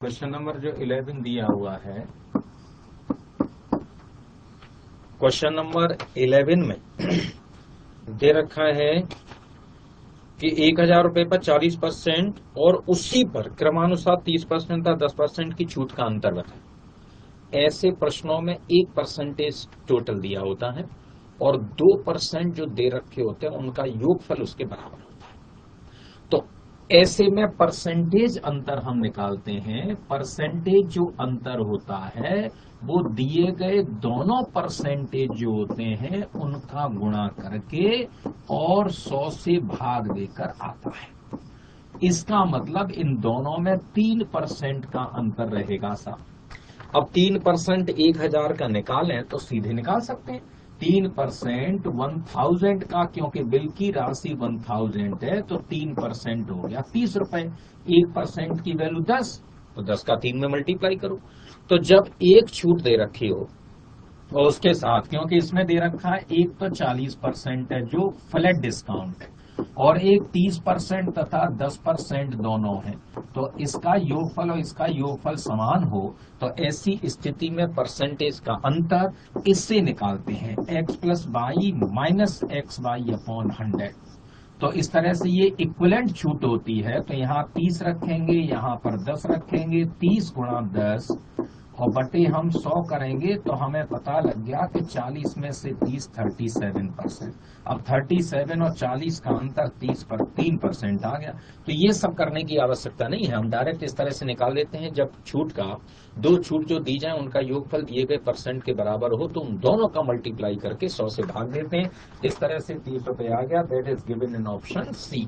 Question number जो 11 दिया हुआ है, क्वेश्चन नंबर 11 में दे रखा है कि 1,000 रुपए पर 40% और उसी पर क्रमानुसार 30% या 10% की छूट का अंतर बताए। ऐसे प्रश्नों में 1% टोटल दिया होता है और 2% जो दे रखे होते हैं उनका योगफल उसके बराबर होता है। तो ऐसे में परसेंटेज अंतर हम निकालते हैं। परसेंटेज जो अंतर होता है वो दिए गए दोनों परसेंटेज जो होते हैं उनका गुणा करके और 100 से भाग देकर आता है। इसका मतलब इन दोनों में 3% का अंतर रहेगा साहब। अब 3% 1,000 का निकालें तो सीधे निकाल सकते हैं। 3% 1,000 का, क्योंकि बिल की राशि 1,000 है तो 3% हो गया 30 रुपए। 1% की वैल्यू 10, तो 10 का 3 में मल्टीप्लाई करो। तो जब एक छूट दे रखी हो और उसके साथ, क्योंकि इसमें दे रखा है एक तो 40% है जो फ्लैट डिस्काउंट है और एक 30% तथा 10% दोनों है, तो इसका योगफल और इसका योगफल समान हो तो ऐसी स्थिति में परसेंटेज का अंतर इससे निकालते हैं, x plus Y minus X Y upon 100। तो इस तरह से ये इक्विवेलेंट छूट होती है। तो यहाँ 30 रखेंगे, यहाँ पर 10 रखेंगे, 30 गुणा 10 और बटे हम 100 करेंगे तो हमें पता लग गया कि 40 में से 30 37%। अब 37 और 40 का अंतर 3% आ गया। तो ये सब करने की आवश्यकता नहीं है, हम डायरेक्ट इस तरह से निकाल लेते हैं। जब छूट का दो छूट जो दी जाए उनका योगफल दिए गए परसेंट के बराबर हो तो उन दोनों का मल्टीप्लाई करके 100 से भाग देते हैं। इस तरह से 30 रुपए आ गया। That is given in option C.